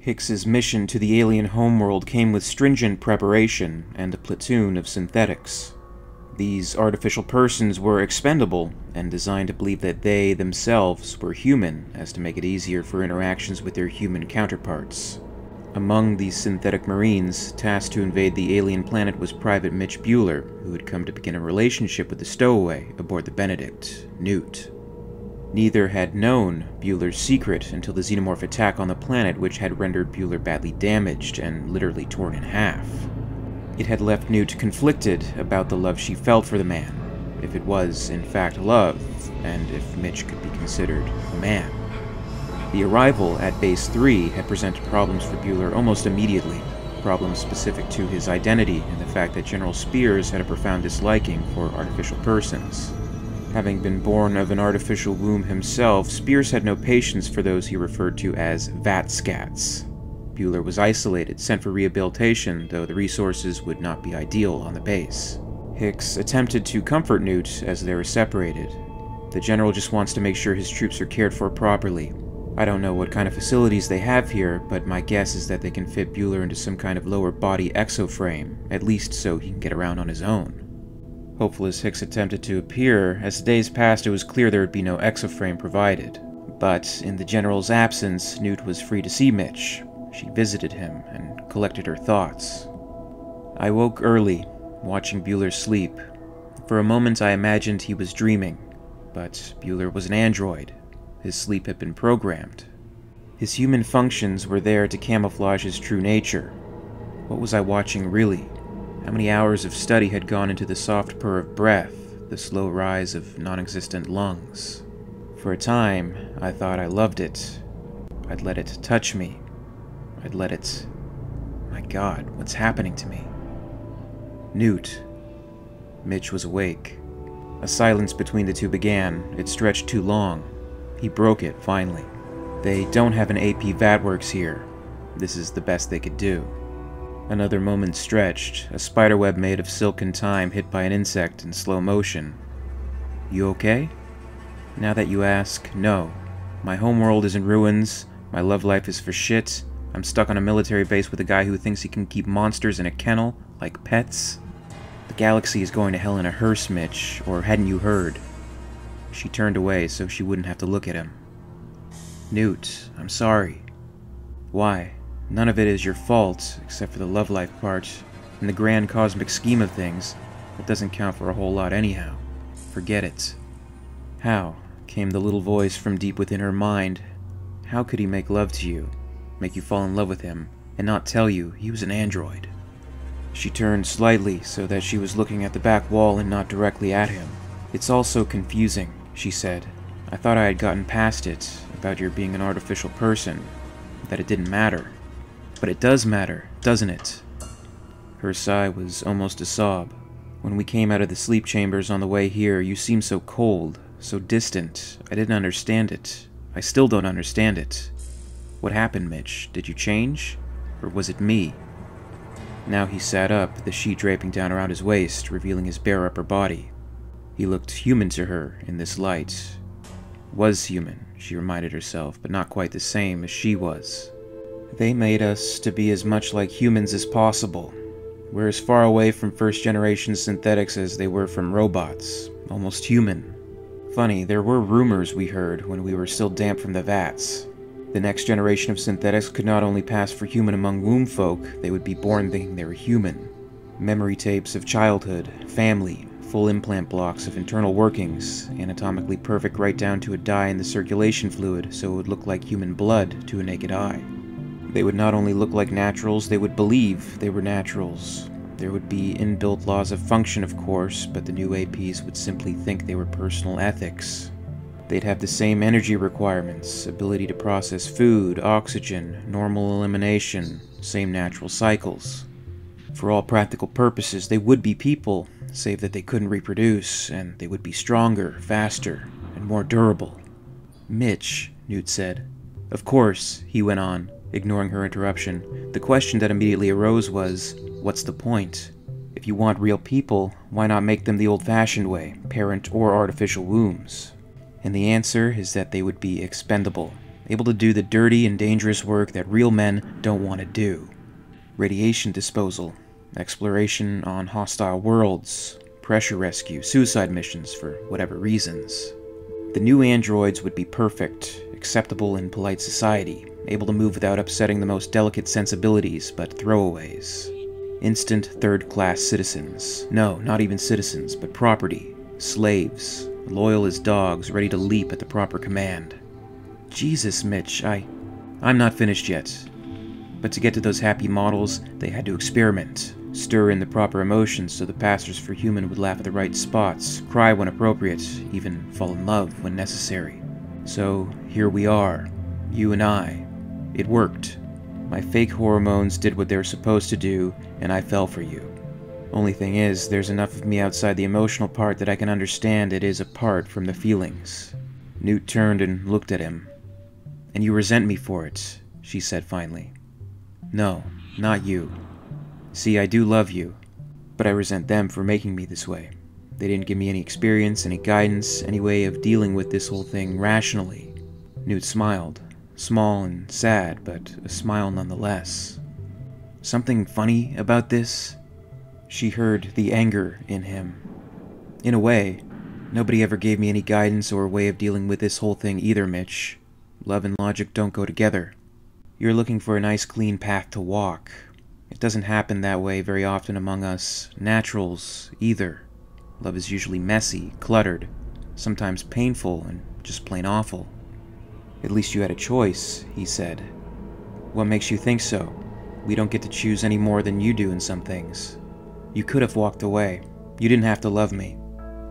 Hicks's mission to the alien homeworld came with stringent preparation and a platoon of synthetics. These artificial persons were expendable and designed to believe that they themselves were human, as to make it easier for interactions with their human counterparts. Among these synthetic marines, tasked to invade the alien planet was Private Mitch Bueller, who had come to begin a relationship with the stowaway aboard the Benedict, Newt. Neither had known Bueller's secret until the xenomorph attack on the planet, which had rendered Bueller badly damaged and literally torn in half. It had left Newt conflicted about the love she felt for the man, if it was, in fact, love, and if Mitch could be considered a man. The arrival at Base 3 had presented problems for Bueller almost immediately, problems specific to his identity and the fact that General Spears had a profound disliking for artificial persons. Having been born of an artificial womb himself, Spears had no patience for those he referred to as vat-scats. Bueller was isolated, sent for rehabilitation, though the resources would not be ideal on the base. Hicks attempted to comfort Newt as they were separated. The general just wants to make sure his troops are cared for properly. I don't know what kind of facilities they have here, but my guess is that they can fit Bueller into some kind of lower body exoframe, at least so he can get around on his own. Hopeful as Hicks attempted to appear, as the days passed it was clear there would be no exoframe provided. But in the general's absence, Newt was free to see Mitch. She visited him and collected her thoughts. I woke early, watching Bueller sleep. For a moment I imagined he was dreaming, but Bueller was an android. His sleep had been programmed. His human functions were there to camouflage his true nature. What was I watching really? How many hours of study had gone into the soft purr of breath, the slow rise of non-existent lungs? For a time, I thought I loved it. I'd let it touch me. I'd let it... My God, what's happening to me? Newt. Mitch was awake. A silence between the two began. It stretched too long. He broke it, finally. They don't have an AP VATworks here. This is the best they could do. Another moment stretched, a spiderweb made of silk and time hit by an insect in slow motion. You okay? Now that you ask, no. My homeworld is in ruins, my love life is for shit, I'm stuck on a military base with a guy who thinks he can keep monsters in a kennel, like pets. The galaxy is going to hell in a hearse, Mitch, or hadn't you heard? She turned away so she wouldn't have to look at him. Newt, I'm sorry. Why? None of it is your fault, except for the love life part. In the grand cosmic scheme of things, it doesn't count for a whole lot anyhow. Forget it. How? Came the little voice from deep within her mind. How could he make love to you, make you fall in love with him, and not tell you he was an android? She turned slightly so that she was looking at the back wall and not directly at him. It's all so confusing, she said. I thought I had gotten past it, about your being an artificial person, that it didn't matter. But it does matter, doesn't it? Her sigh was almost a sob. When we came out of the sleep chambers on the way here, you seemed so cold, so distant. I didn't understand it. I still don't understand it. What happened, Mitch? Did you change? Or was it me? Now he sat up, the sheet draping down around his waist, revealing his bare upper body. He looked human to her in this light. Was human, she reminded herself, but not quite the same as she was. They made us to be as much like humans as possible. We're as far away from first-generation synthetics as they were from robots, almost human. Funny, there were rumors we heard when we were still damp from the vats. The next generation of synthetics could not only pass for human among womb folk, they would be born thinking they were human. Memory tapes of childhood, family, full implant blocks of internal workings, anatomically perfect right down to a dye in the circulation fluid so it would look like human blood to a naked eye. They would not only look like naturals, they would believe they were naturals. There would be inbuilt laws of function, of course, but the new APs would simply think they were personal ethics. They'd have the same energy requirements, ability to process food, oxygen, normal elimination, same natural cycles. For all practical purposes, they would be people, save that they couldn't reproduce, and they would be stronger, faster, and more durable. Mitch, Newt said. Of course, he went on, ignoring her interruption. The question that immediately arose was, what's the point? If you want real people, why not make them the old-fashioned way, parent or artificial wombs? And the answer is that they would be expendable. able to do the dirty and dangerous work that real men don't want to do. Radiation disposal, exploration on hostile worlds, pressure rescue, suicide missions for whatever reasons. The new androids would be perfect, acceptable in polite society, able to move without upsetting the most delicate sensibilities but throwaways. Instant third-class citizens. No, not even citizens, but property. Slaves. Loyal as dogs, ready to leap at the proper command. Jesus, Mitch, I'm not finished yet. But to get to those happy models, they had to experiment. Stir in the proper emotions so the pastors for human would laugh at the right spots, cry when appropriate, even fall in love when necessary. So, here we are. You and I. It worked. My fake hormones did what they were supposed to do, and I fell for you. Only thing is, there's enough of me outside the emotional part that I can understand it is apart from the feelings. Newt turned and looked at him. And you resent me for it, she said finally. No, not you. See, I do love you, but I resent them for making me this way. They didn't give me any experience, any guidance, any way of dealing with this whole thing rationally. Newt smiled. Small and sad, but a smile nonetheless. Something funny about this? She heard the anger in him. In a way, nobody ever gave me any guidance or way of dealing with this whole thing either, Mitch. Love and logic don't go together. You're looking for a nice clean path to walk. It doesn't happen that way very often among us naturals, either. Love is usually messy, cluttered, sometimes painful, and just plain awful. At least you had a choice, he said. What makes you think so? We don't get to choose any more than you do in some things. You could have walked away. You didn't have to love me.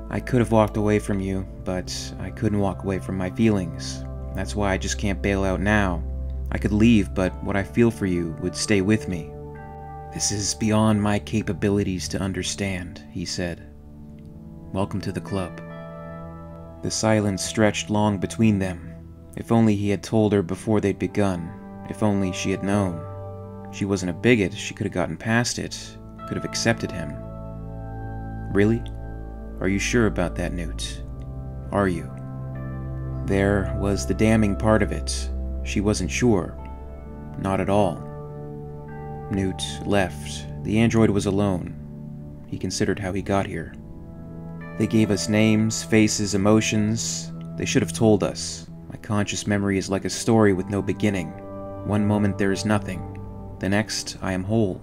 I could have walked away from you, but I couldn't walk away from my feelings. That's why I just can't bail out now. I could leave, but what I feel for you would stay with me. This is beyond my capabilities to understand, he said. Welcome to the club. The silence stretched long between them. If only he had told her before they'd begun. If only she had known. She wasn't a bigot, she could have gotten past it. Could have accepted him. Really? Are you sure about that, Newt? Are you? There was the damning part of it. She wasn't sure. Not at all. Newt left. The android was alone. He considered how he got here. They gave us names, faces, emotions. They should have told us. My conscious memory is like a story with no beginning. One moment there is nothing. The next, I am whole.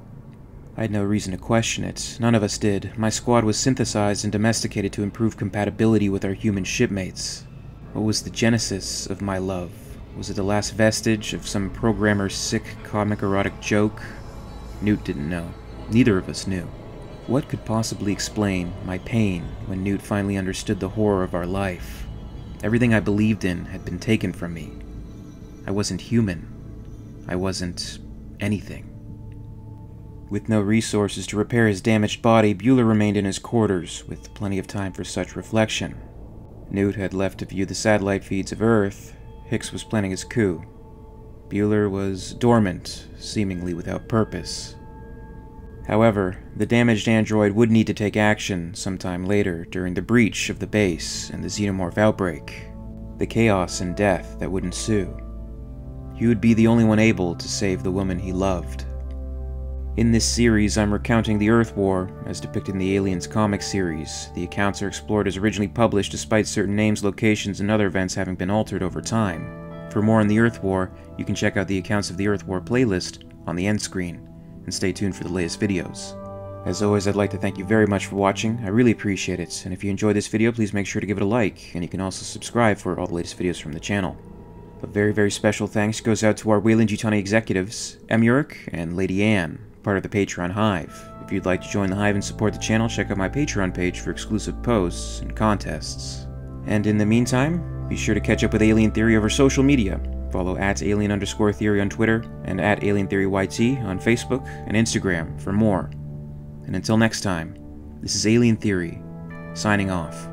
I had no reason to question it. None of us did. My squad was synthesized and domesticated to improve compatibility with our human shipmates. What was the genesis of my love? Was it the last vestige of some programmer's sick comic erotic joke? Newt didn't know. Neither of us knew. What could possibly explain my pain when Newt finally understood the horror of our life? Everything I believed in had been taken from me. I wasn't human. I wasn't anything. With no resources to repair his damaged body, Bueller remained in his quarters, with plenty of time for such reflection. Newt had left to view the satellite feeds of Earth. Hicks was planning his coup. Bueller was dormant, seemingly without purpose. However, the damaged android would need to take action sometime later during the breach of the base and the xenomorph outbreak. The chaos and death that would ensue. He would be the only one able to save the woman he loved. In this series, I'm recounting the Earth War, as depicted in the Aliens comic series. The accounts are explored as originally published, despite certain names, locations, and other events having been altered over time. For more on the Earth War, you can check out the Accounts of the Earth War playlist on the end screen, and stay tuned for the latest videos. As always, I'd like to thank you very much for watching. I really appreciate it, and if you enjoyed this video, please make sure to give it a like, and you can also subscribe for all the latest videos from the channel. A very, very special thanks goes out to our WEYLAND YUTANI executives, EmYarUk and Lady Anne, part of the Patreon Hive. If you'd like to join the Hive and support the channel, check out my Patreon page for exclusive posts and contests. And in the meantime, be sure to catch up with Alien Theory over social media. Follow @alien_theory on Twitter and @alientheoryyt on Facebook and Instagram for more. And until next time, this is Alien Theory, signing off.